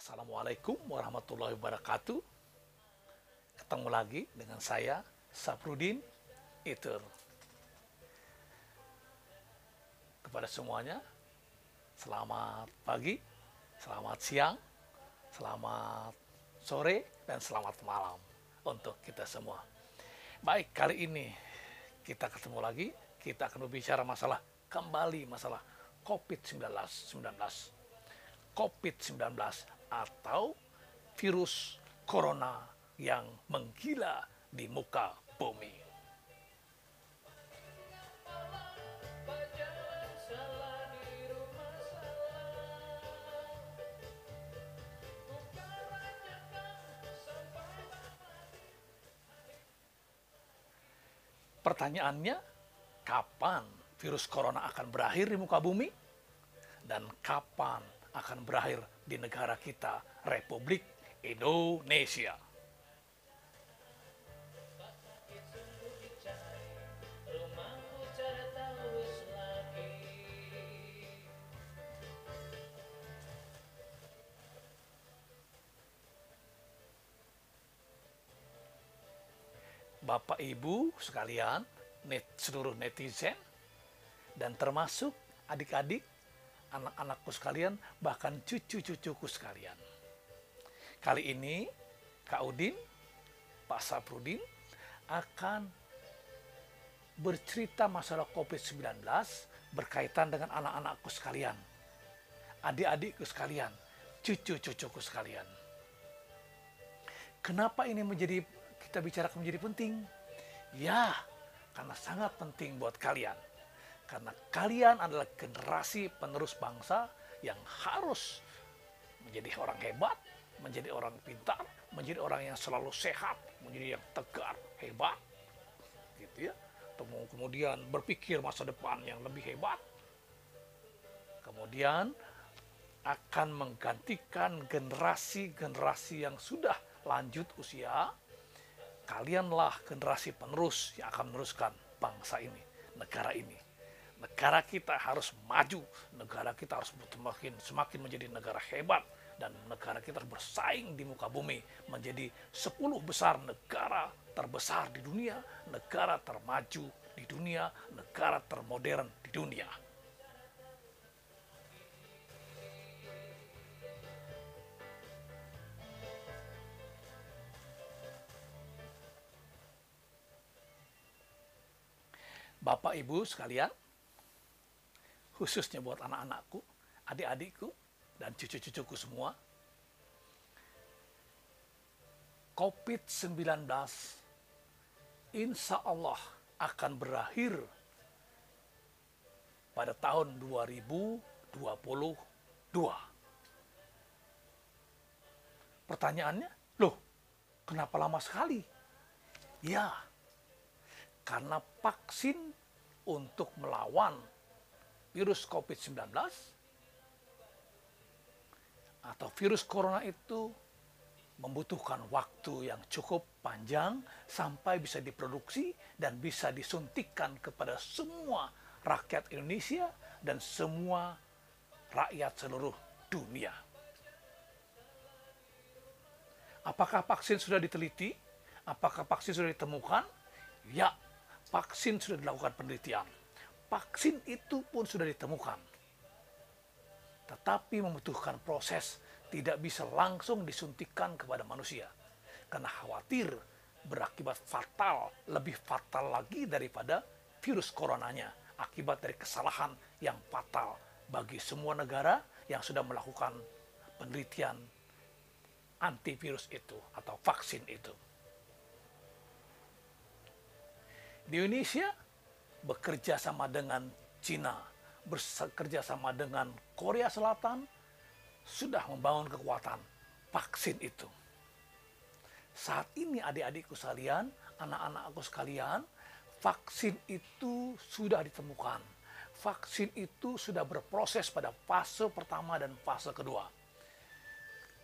Assalamualaikum warahmatullahi wabarakatuh. Ketemu lagi dengan saya, Saprudin Itur. Kepada semuanya, selamat pagi, selamat siang, selamat sore, dan selamat malam untuk kita semua. Baik, kali ini kita ketemu lagi, kita akan berbicara kembali masalah COVID-19. COVID-19 atau virus corona yang menggila di muka bumi. Pertanyaannya, kapan virus corona akan berakhir di muka bumi? Dan kapan akan berakhir di negara kita, Republik Indonesia? Bapak Ibu sekalian, seluruh netizen, dan termasuk adik-adik, anak-anakku sekalian, bahkan cucu-cucuku sekalian. Kali ini, Kak Udin, Pak Saprudin, akan bercerita masalah COVID-19 berkaitan dengan anak-anakku sekalian, adik-adikku sekalian, cucu-cucuku sekalian. Kenapa ini kita bicarakan menjadi penting? Ya, karena sangat penting buat kalian. Karena kalian adalah generasi penerus bangsa yang harus menjadi orang hebat, menjadi orang pintar, menjadi orang yang selalu sehat, menjadi yang tegar, hebat, gitu ya. Kemudian berpikir masa depan yang lebih hebat. Kemudian akan menggantikan generasi-generasi yang sudah lanjut usia. Kalianlah generasi penerus yang akan meneruskan bangsa ini, negara ini. Negara kita harus maju, negara kita harus semakin menjadi negara hebat, dan negara kita harus bersaing di muka bumi menjadi 10 besar negara terbesar di dunia, negara termaju di dunia, negara termodern di dunia. Bapak Ibu sekalian, khususnya buat anak-anakku, adik-adikku, dan cucu-cucuku semua, COVID-19 insya Allah akan berakhir pada tahun 2022. Pertanyaannya, loh, kenapa lama sekali? Ya, karena vaksin untuk melawan virus COVID-19 atau virus corona itu membutuhkan waktu yang cukup panjang sampai bisa diproduksi dan bisa disuntikkan kepada semua rakyat Indonesia dan semua rakyat seluruh dunia. Apakah vaksin sudah diteliti? Apakah vaksin sudah ditemukan? Ya, vaksin sudah dilakukan penelitian. Vaksin itu pun sudah ditemukan. Tetapi membutuhkan proses, tidak bisa langsung disuntikan kepada manusia. Karena khawatir berakibat fatal, lebih fatal lagi daripada virus coronanya. Akibat dari kesalahan yang fatal bagi semua negara yang sudah melakukan penelitian antivirus itu atau vaksin itu. Di Indonesia bekerja sama dengan Cina, bekerja sama dengan Korea Selatan, sudah membangun kekuatan vaksin itu. Saat ini adik-adikku sekalian, anak-anakku sekalian, vaksin itu sudah ditemukan. Vaksin itu sudah berproses pada fase pertama dan fase kedua.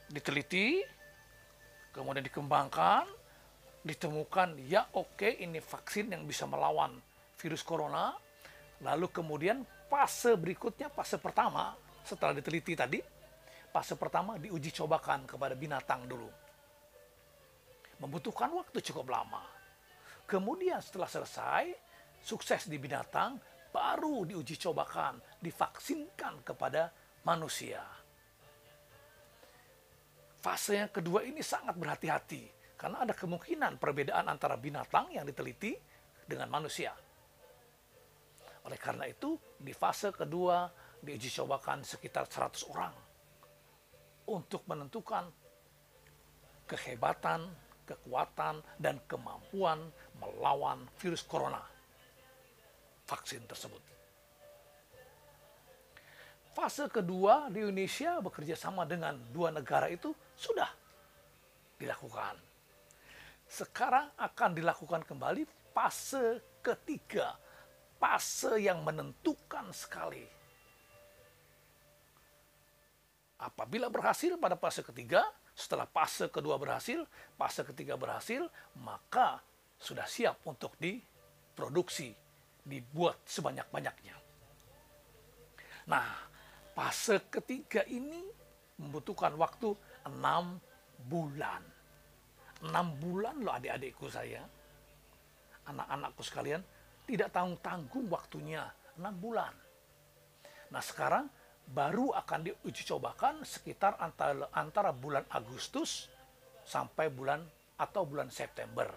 Diteliti, kemudian dikembangkan, ditemukan, ya oke, ini vaksin yang bisa melawan virus corona. Lalu kemudian fase berikutnya, fase pertama setelah diteliti tadi, fase pertama diuji cobakan kepada binatang dulu. Membutuhkan waktu cukup lama. Kemudian setelah selesai, sukses di binatang, baru diuji cobakan, divaksinkan kepada manusia. Fase yang kedua ini sangat berhati-hati, karena ada kemungkinan perbedaan antara binatang yang diteliti dengan manusia. Oleh karena itu, di fase kedua diuji cobakan sekitar 100 orang untuk menentukan kehebatan, kekuatan, dan kemampuan melawan virus corona, vaksin tersebut. Fase kedua di Indonesia bekerja sama dengan 2 negara itu sudah dilakukan. Sekarang akan dilakukan kembali fase ketiga, fase yang menentukan sekali. Apabila berhasil pada fase ketiga, setelah fase kedua berhasil, fase ketiga berhasil, maka sudah siap untuk diproduksi, dibuat sebanyak-banyaknya. Nah, fase ketiga ini membutuhkan waktu 6 bulan. 6 bulan loh adik-adikku saya, anak-anakku sekalian, tidak tanggung-tanggung waktunya, 6 bulan. Nah sekarang baru akan diuji cobakan sekitar antara bulan Agustus sampai bulan September.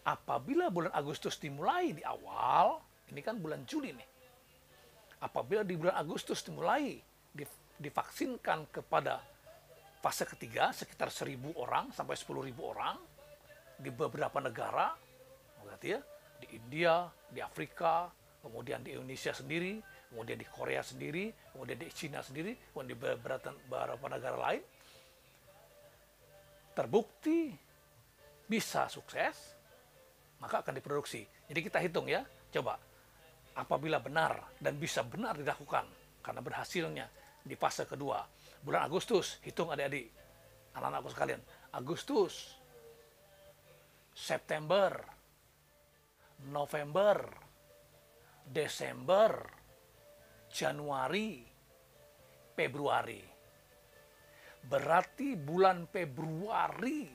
Apabila bulan Agustus dimulai di awal, ini kan bulan Juli nih. Apabila di bulan Agustus dimulai divaksinkan kepada fase ketiga sekitar 1.000 orang sampai 10.000 orang di beberapa negara, berarti ya, di India, di Afrika, kemudian di Indonesia sendiri, kemudian di Korea sendiri, kemudian di Cina sendiri, kemudian di beberapa negara lain, terbukti bisa sukses, maka akan diproduksi. Jadi kita hitung ya, coba apabila benar dan bisa benar dilakukan karena berhasilnya di fase kedua, bulan Agustus, hitung adik-adik, anak-anakku sekalian, Agustus, September, November, Desember, Januari, Februari. Berarti bulan Februari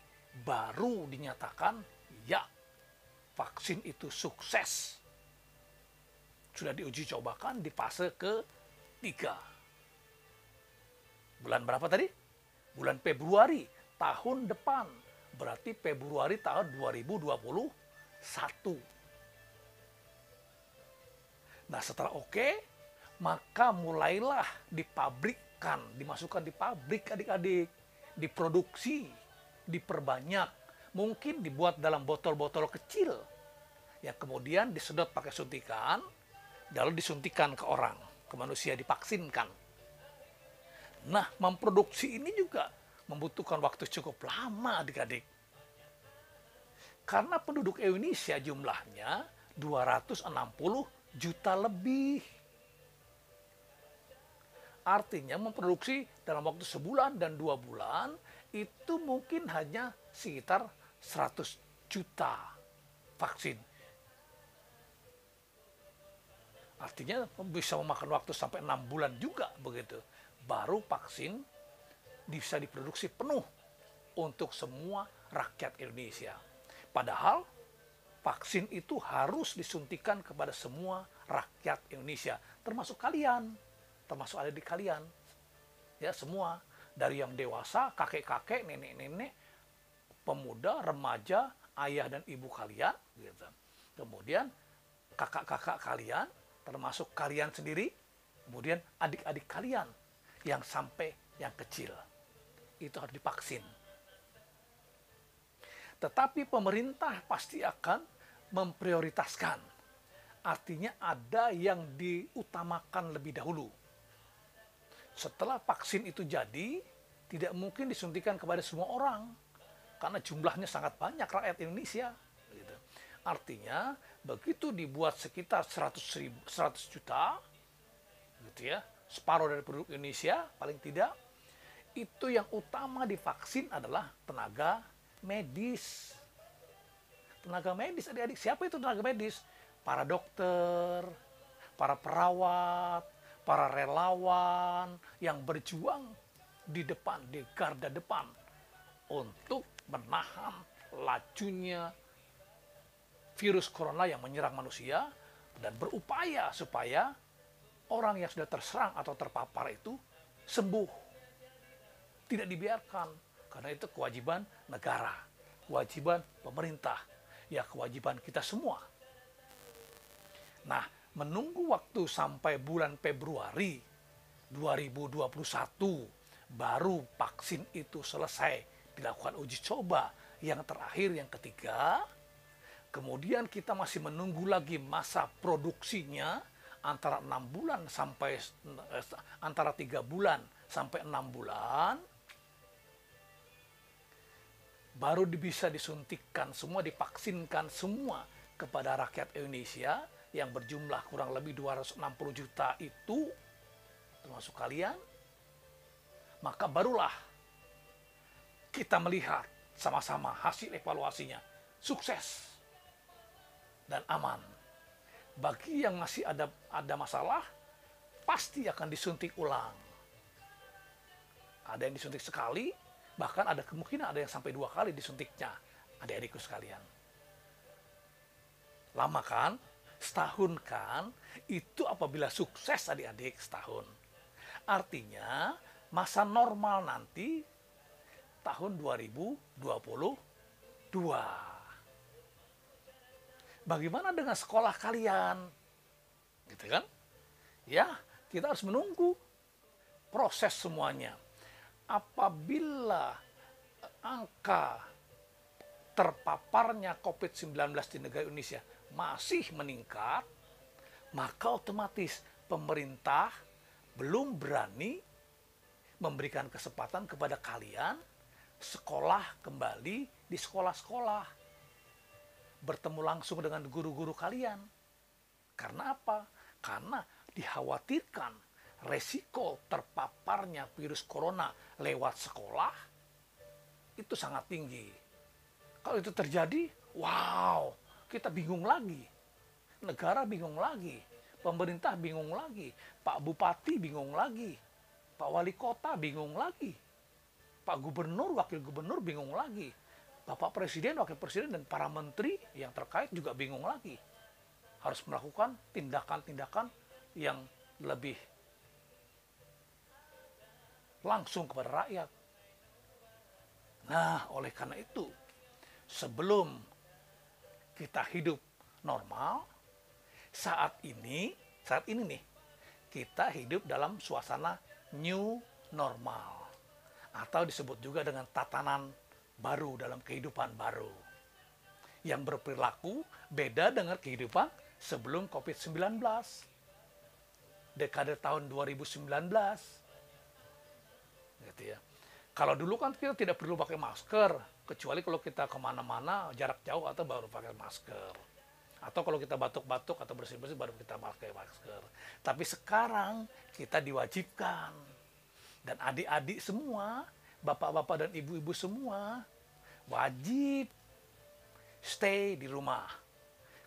baru dinyatakan ya vaksin itu sukses. Sudah diuji cobakan di fase ketiga. Bulan berapa tadi? Bulan Februari tahun depan. Berarti Februari tahun 2021. Nah setelah oke, maka mulailah dipabrikkan, dimasukkan di pabrik adik-adik, diproduksi, diperbanyak, mungkin dibuat dalam botol-botol kecil, yang kemudian disedot pakai suntikan, lalu disuntikan ke orang, ke manusia, divaksinkan. Nah memproduksi ini juga membutuhkan waktu cukup lama adik-adik. Karena penduduk Indonesia jumlahnya 260 juta lebih. Artinya memproduksi dalam waktu sebulan dan 2 bulan itu mungkin hanya sekitar 100 juta vaksin. Artinya bisa memakan waktu sampai 6 bulan juga begitu. Baru vaksin bisa diproduksi penuh untuk semua rakyat Indonesia. Padahal vaksin itu harus disuntikan kepada semua rakyat Indonesia, termasuk kalian, termasuk adik kalian. Ya, semua, dari yang dewasa, kakek-kakek, nenek-nenek, pemuda, remaja, ayah dan ibu kalian, gitu. Kemudian kakak-kakak kalian, termasuk kalian sendiri, kemudian adik-adik kalian yang sampai yang kecil. Itu harus divaksin. Tetapi pemerintah pasti akan memprioritaskan. Artinya ada yang diutamakan lebih dahulu. Setelah vaksin itu jadi, tidak mungkin disuntikan kepada semua orang. Karena jumlahnya sangat banyak rakyat Indonesia. Gitu. Artinya, begitu dibuat sekitar 100 juta, gitu ya, separuh dari penduduk Indonesia, paling tidak, itu yang utama divaksin adalah tenaga medis. Tenaga medis, adik-adik. Siapa itu tenaga medis? Para dokter, para perawat, para relawan yang berjuang di depan, di garda depan untuk menahan lajunya virus corona yang menyerang manusia dan berupaya supaya orang yang sudah terserang atau terpapar itu sembuh. Tidak dibiarkan, karena itu kewajiban negara, kewajiban pemerintah, ya kewajiban kita semua. Nah, menunggu waktu sampai bulan Februari 2021 baru vaksin itu selesai dilakukan uji coba yang terakhir, yang ketiga. Kemudian kita masih menunggu lagi masa produksinya antara 6 bulan sampai antara 3 bulan sampai 6 bulan, baru bisa disuntikkan semua, divaksinkan semua kepada rakyat Indonesia yang berjumlah kurang lebih 260 juta itu, termasuk kalian. Maka barulah kita melihat sama-sama hasil evaluasinya sukses dan aman. Bagi yang masih ada masalah, pasti akan disuntik ulang. Ada yang disuntik sekali, bahkan ada kemungkinan ada yang sampai 2 kali disuntiknya, adik-adikku sekalian. Lama kan? Setahun kan? Itu apabila sukses adik-adik, setahun. Artinya masa normal nanti tahun 2022. Bagaimana dengan sekolah kalian? Gitu kan? Ya, kita harus menunggu proses semuanya. Apabila angka terpaparnya COVID-19 di negara Indonesia masih meningkat, maka otomatis pemerintah belum berani memberikan kesempatan kepada kalian sekolah kembali di sekolah-sekolah, bertemu langsung dengan guru-guru kalian. Karena apa? Karena dikhawatirkan resiko terpaparnya virus corona lewat sekolah itu sangat tinggi. Kalau itu terjadi, wow, kita bingung lagi. Negara bingung lagi. Pemerintah bingung lagi. Pak Bupati bingung lagi. Pak Wali Kota bingung lagi. Pak Gubernur, Wakil Gubernur bingung lagi. Bapak Presiden, Wakil Presiden, dan para menteri yang terkait juga bingung lagi. Harus melakukan tindakan-tindakan yang lebih langsung kepada rakyat. Nah, oleh karena itu, sebelum kita hidup normal, saat ini nih, kita hidup dalam suasana new normal. Atau disebut juga dengan tatanan baru dalam kehidupan baru. Yang berperilaku beda dengan kehidupan sebelum COVID-19. Dekade tahun 2019. Gitu ya. Kalau dulu kan kita tidak perlu pakai masker, kecuali kalau kita kemana-mana jarak jauh atau baru pakai masker. Atau kalau kita batuk-batuk atau bersih-bersih baru kita pakai masker. Tapi sekarang kita diwajibkan. Dan adik-adik semua, bapak-bapak dan ibu-ibu semua, wajib stay di rumah.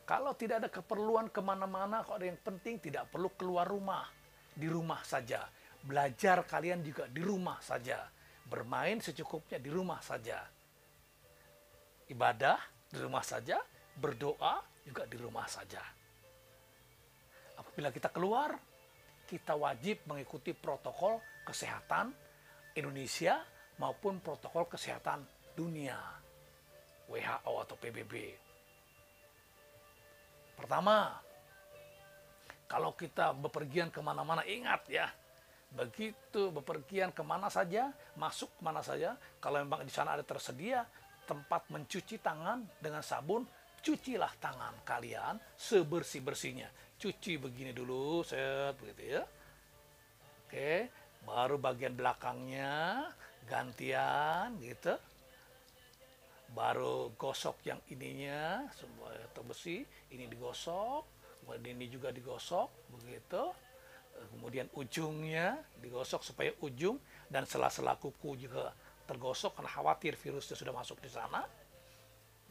Kalau tidak ada keperluan kemana-mana, kalau ada yang penting tidak perlu keluar rumah. Di rumah saja. Belajar kalian juga di rumah saja. Bermain secukupnya di rumah saja. Ibadah di rumah saja. Berdoa juga di rumah saja. Apabila kita keluar, kita wajib mengikuti protokol kesehatan Indonesia maupun protokol kesehatan dunia, WHO atau PBB. Pertama, kalau kita bepergian kemana-mana, ingat ya, begitu bepergian kemana saja, masuk kemana saja, kalau memang di sana ada tersedia tempat mencuci tangan dengan sabun, cucilah tangan kalian sebersih-bersihnya. Cuci begini dulu, set, begitu ya. Oke, baru bagian belakangnya gantian gitu. Baru gosok yang ininya, semua bersih, ini digosok, kemudian ini juga digosok, begitu. Kemudian ujungnya digosok supaya ujung dan sela-sela kuku juga tergosok karena khawatir virusnya sudah masuk di sana.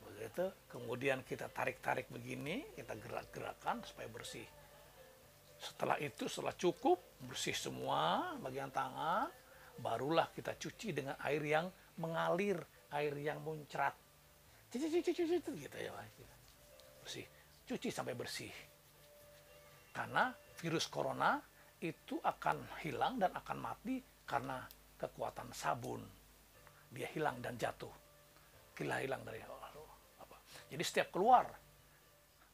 Begitu. Kemudian kita tarik-tarik begini, kita gerak-gerakan supaya bersih. Setelah itu, setelah cukup bersih semua bagian tangan, barulah kita cuci dengan air yang mengalir, air yang muncrat. Gitu ya, bersih. Cuci sampai bersih. Karena virus corona itu akan hilang dan akan mati karena kekuatan sabun. Dia hilang dan jatuh. Hilang dari apa. Jadi setiap keluar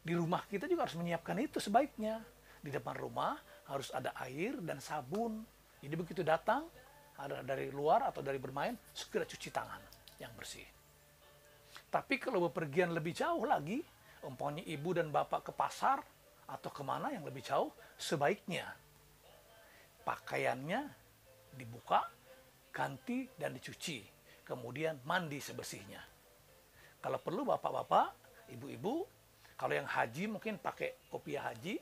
di rumah kita juga harus menyiapkan itu sebaiknya. Di depan rumah harus ada air dan sabun. Jadi begitu datang ada dari luar atau dari bermain, segera cuci tangan yang bersih. Tapi kalau bepergian lebih jauh lagi, umpamanya ibu dan bapak ke pasar atau kemana yang lebih jauh, sebaiknya pakaiannya dibuka, ganti dan dicuci, kemudian mandi sebersihnya. Kalau perlu bapak-bapak, ibu-ibu, kalau yang haji mungkin pakai kopiah haji,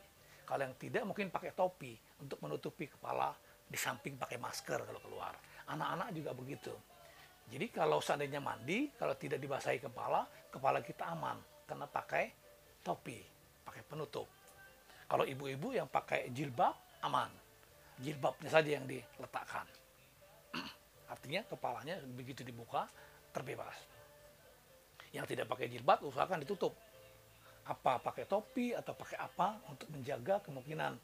kalau yang tidak mungkin pakai topi untuk menutupi kepala, di samping pakai masker kalau keluar. Anak-anak juga begitu. Jadi kalau seandainya mandi, kalau tidak dibasahi kepala, kepala kita aman karena pakai topi, pakai penutup. Kalau ibu-ibu yang pakai jilbab, aman. Jilbabnya saja yang diletakkan. Artinya kepalanya begitu dibuka, terbebas. Yang tidak pakai jilbab, usahakan ditutup. Apa pakai topi atau pakai apa untuk menjaga kemungkinan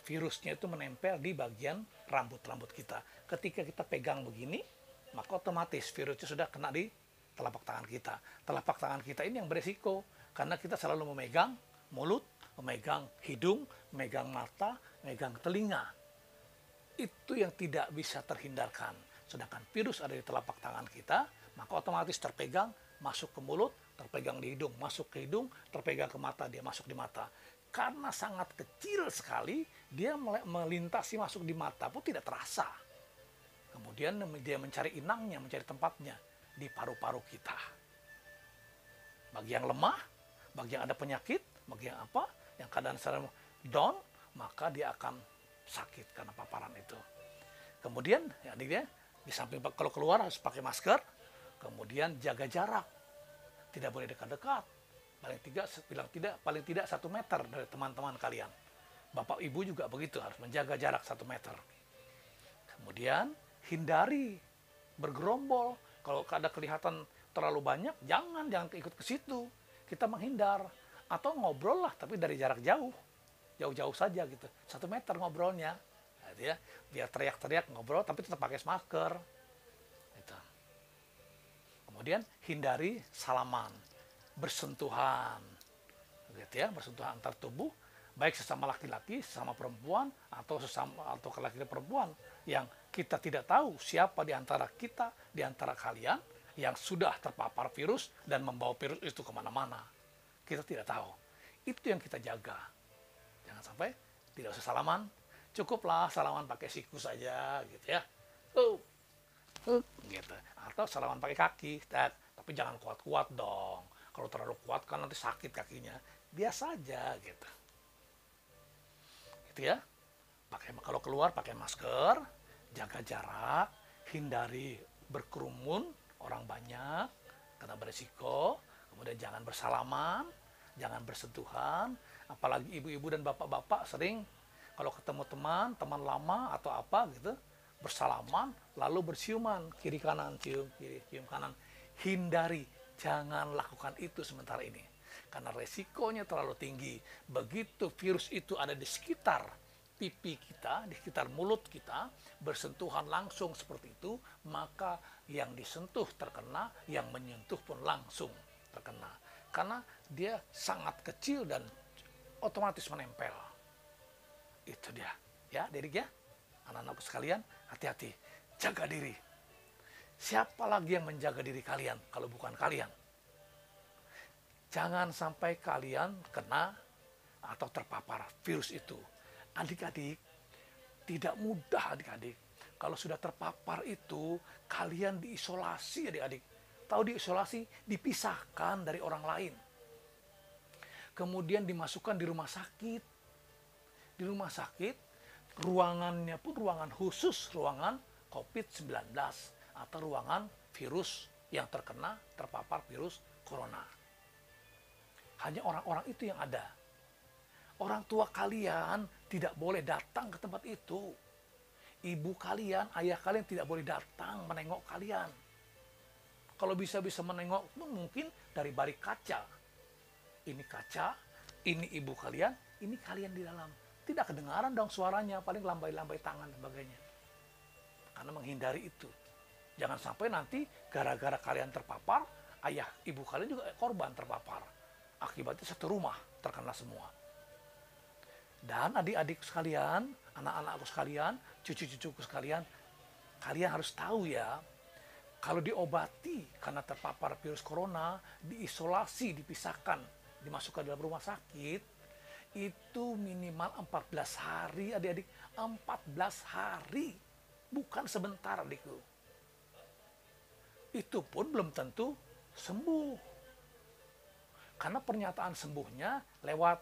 virusnya itu menempel di bagian rambut-rambut kita. Ketika kita pegang begini, maka otomatis virusnya sudah kena di telapak tangan kita. Telapak tangan kita ini yang beresiko, karena kita selalu memegang mulut, memegang hidung, memegang mata, memegang telinga. Itu yang tidak bisa terhindarkan. Sedangkan virus ada di telapak tangan kita, maka otomatis terpegang, masuk ke mulut, terpegang di hidung, masuk ke hidung, terpegang ke mata, dia masuk di mata. Karena sangat kecil sekali, dia melintasi masuk di mata pun tidak terasa. Kemudian dia mencari inangnya, mencari tempatnya di paru-paru kita. Bagi yang lemah, bagi yang ada penyakit, bagi yang apa, yang keadaan secara down, maka dia akan sakit karena paparan itu. Kemudian, ya, dia di samping kalau keluar harus pakai masker, kemudian jaga jarak, tidak boleh dekat-dekat. Paling tidak 1 meter dari teman-teman kalian. Bapak ibu juga begitu, harus menjaga jarak 1 meter. Kemudian hindari bergerombol. Kalau ada kelihatan terlalu banyak, jangan ikut ke situ. Kita menghindar atau ngobrol lah, tapi dari jarak jauh, jauh-jauh saja gitu. 1 meter ngobrolnya, gitu ya. Biar teriak-teriak ngobrol, tapi tetap pakai masker. Gitu. Kemudian hindari salaman, bersentuhan, gitu ya, bersentuhan antar tubuh, baik sesama laki-laki, sesama perempuan, atau laki-laki perempuan yang kita tidak tahu siapa di antara kita, di antara kalian yang sudah terpapar virus dan membawa virus itu kemana-mana. Kita tidak tahu. Itu yang kita jaga. Jangan sampai tidak usah salaman, cukuplah salaman pakai siku saja, gitu ya. Gitu. Atau salaman pakai kaki, tapi jangan kuat-kuat dong. Kalau terlalu kuat kan nanti sakit kakinya. Biasa aja gitu. Gitu ya. Kalau keluar pakai masker, jaga jarak, hindari berkerumun orang banyak karena berisiko. Kemudian jangan bersalaman, jangan bersentuhan, apalagi ibu-ibu dan bapak-bapak sering kalau ketemu teman lama atau apa gitu, bersalaman lalu bersiuman, kiri kanan cium, kiri cium kanan. Hindari, jangan lakukan itu sementara ini. Karena resikonya terlalu tinggi. Begitu virus itu ada di sekitar pipi kita, di sekitar mulut kita, bersentuhan langsung seperti itu, maka yang disentuh terkena, yang menyentuh pun langsung terkena. Karena dia sangat kecil dan otomatis menempel. Itu dia. Ya, Derik ya. Anak-anakku sekalian, hati-hati. Jaga diri. Siapa lagi yang menjaga diri kalian kalau bukan kalian? Jangan sampai kalian kena atau terpapar virus itu. Adik-adik, tidak mudah adik-adik. Kalau sudah terpapar itu, kalian diisolasi adik-adik. Tahu diisolasi, dipisahkan dari orang lain. Kemudian dimasukkan di rumah sakit. Di rumah sakit, ruangannya pun ruangan khusus, ruangan COVID-19 atau ruangan virus yang terpapar virus corona. Hanya orang-orang itu yang ada. Orang tua kalian tidak boleh datang ke tempat itu. Ibu kalian, ayah kalian tidak boleh datang menengok kalian. Kalau bisa-bisa menengok pun mungkin dari balik kaca. Ini kaca, ini ibu kalian, ini kalian di dalam. Tidak kedengaran dong suaranya, paling lambai-lambai tangan dan sebagainya. Karena menghindari itu. Jangan sampai nanti gara-gara kalian terpapar, ayah ibu kalian juga korban terpapar. Akibatnya satu rumah terkena semua. Dan adik-adik sekalian, anak-anakku sekalian, cucu-cucuku sekalian, kalian harus tahu ya, kalau diobati karena terpapar virus corona, diisolasi, dipisahkan, dimasukkan dalam rumah sakit, itu minimal 14 hari adik-adik. 14 hari. Bukan sebentar adikku. Itu pun belum tentu sembuh. Karena pernyataan sembuhnya lewat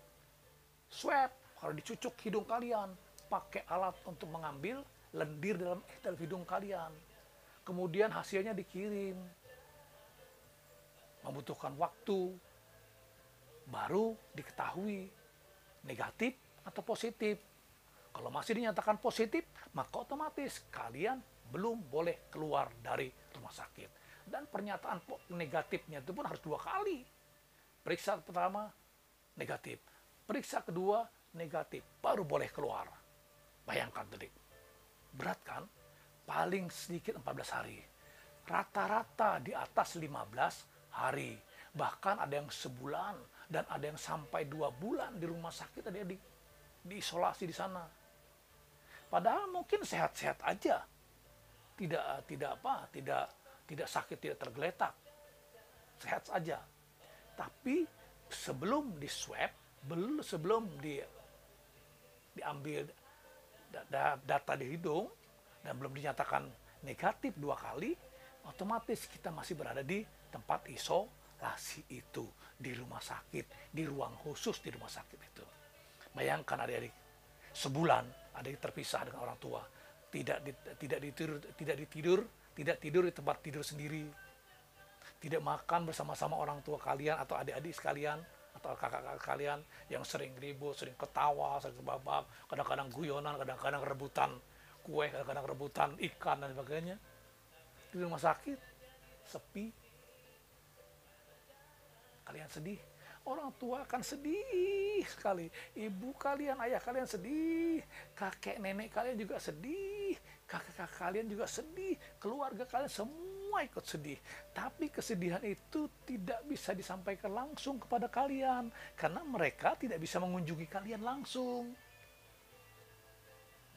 swab. Kalau dicucuk hidung kalian, pakai alat untuk mengambil lendir dalam hidung kalian. Kemudian hasilnya dikirim. Membutuhkan waktu. Baru diketahui negatif atau positif. Kalau masih dinyatakan positif, maka otomatis kalian belum boleh keluar dari rumah sakit. Dan pernyataan negatifnya itu pun harus 2 kali. Periksa pertama, negatif. Periksa kedua, negatif. Baru boleh keluar. Bayangkan tadi. Berat kan? Paling sedikit 14 hari. Rata-rata di atas 15 hari. Bahkan ada yang sebulan dan ada yang sampai 2 bulan di rumah sakit, adik-adik. Diisolasi di sana. Padahal mungkin sehat-sehat aja. Tidak sakit, tidak tergeletak. Sehat saja. Tapi sebelum di swab, sebelum diambil data di hidung dan belum dinyatakan negatif 2 kali, otomatis kita masih berada di tempat isolasi itu, di rumah sakit, di ruang khusus di rumah sakit itu. Bayangkan adik-adik, sebulan adik terpisah dengan orang tua, tidak tidur di tempat tidur sendiri, tidak makan bersama-sama orang tua kalian atau adik-adik sekalian atau kakak-kakak kalian yang sering ribut, sering ketawa, sering kebabak, kadang-kadang guyonan, kadang-kadang rebutan kue, kadang-kadang rebutan ikan dan sebagainya. Di rumah sakit sepi, kalian sedih. Orang tua akan sedih sekali. Ibu kalian, ayah kalian sedih. Kakek nenek kalian juga sedih. Kakak-kakak kalian juga sedih. Keluarga kalian semua ikut sedih. Tapi kesedihan itu tidak bisa disampaikan langsung kepada kalian. Karena mereka tidak bisa mengunjungi kalian langsung.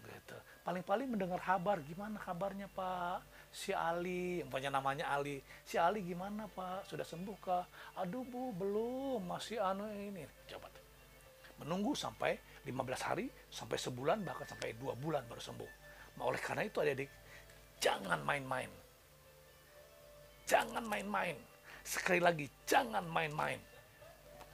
Gitu. Paling-paling mendengar kabar, gimana kabarnya Pak? Si Ali, yang punya namanya Ali. Si Ali gimana Pak? Sudah sembuh kah? Aduh Bu, belum, masih ini. Coba. Menunggu sampai 15 hari, sampai sebulan, bahkan sampai 2 bulan baru sembuh. Oleh karena itu adik-adik, jangan main-main. Jangan main-main. Sekali lagi, jangan main-main.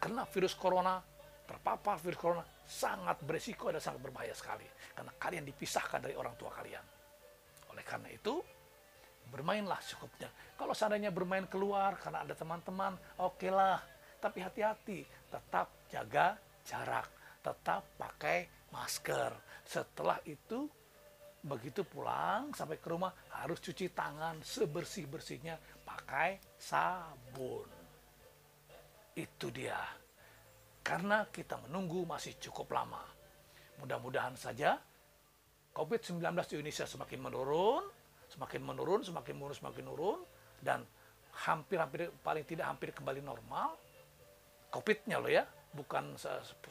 Kena virus corona, terpapar virus corona, sangat beresiko dan sangat berbahaya sekali. Karena kalian dipisahkan dari orang tua kalian. Oleh karena itu, bermainlah secukupnya. Kalau seandainya bermain keluar karena ada teman-teman, oke lah. Tapi hati-hati, tetap jaga jarak, tetap pakai masker. Setelah itu, begitu pulang sampai ke rumah, harus cuci tangan sebersih-bersihnya pakai sabun. Itu dia. Karena kita menunggu masih cukup lama. Mudah-mudahan saja COVID-19 di Indonesia semakin menurun, dan hampir paling tidak hampir kembali normal. COVID-nya loh ya, bukan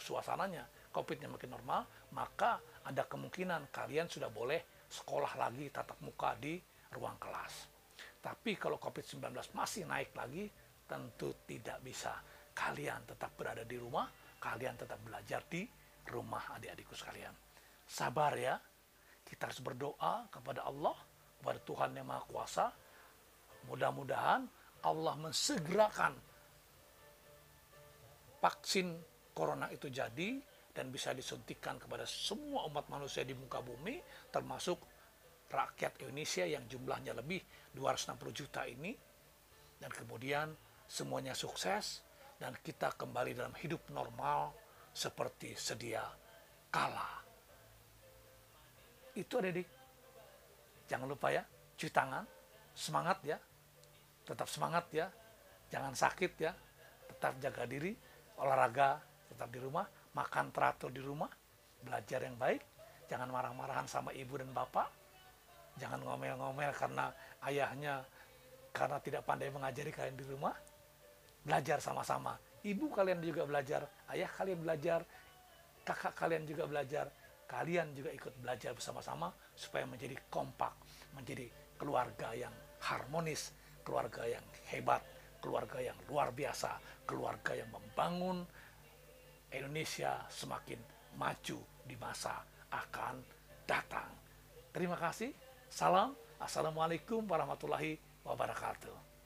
suasananya. COVID-nya makin normal, maka ada kemungkinan kalian sudah boleh sekolah lagi tatap muka di ruang kelas. Tapi kalau COVID-19 masih naik lagi, tentu tidak bisa. Kalian tetap berada di rumah, kalian tetap belajar di rumah adik-adikku sekalian. Sabar ya, kita harus berdoa kepada Allah, kepada Tuhan yang Maha Kuasa. Mudah-mudahan Allah mensegerakan vaksin corona itu jadi dan bisa disuntikan kepada semua umat manusia di muka bumi, termasuk rakyat Indonesia yang jumlahnya lebih 260 juta ini. Dan kemudian semuanya sukses dan kita kembali dalam hidup normal seperti sedia kala. Itu adik-adik. Jangan lupa ya, cuci tangan, semangat ya, tetap semangat ya, jangan sakit ya, tetap jaga diri, olahraga tetap di rumah, makan teratur di rumah, belajar yang baik, jangan marah-marahan sama ibu dan bapak, jangan ngomel-ngomel karena ayahnya karena tidak pandai mengajari kalian di rumah, belajar sama-sama. Ibu kalian juga belajar, ayah kalian belajar, kakak kalian juga belajar, kalian juga ikut belajar bersama-sama supaya menjadi kompak, menjadi keluarga yang harmonis, keluarga yang hebat, keluarga yang luar biasa, keluarga yang membangun Indonesia semakin maju di masa akan datang. Terima kasih. Salam. Assalamualaikum warahmatullahi wabarakatuh.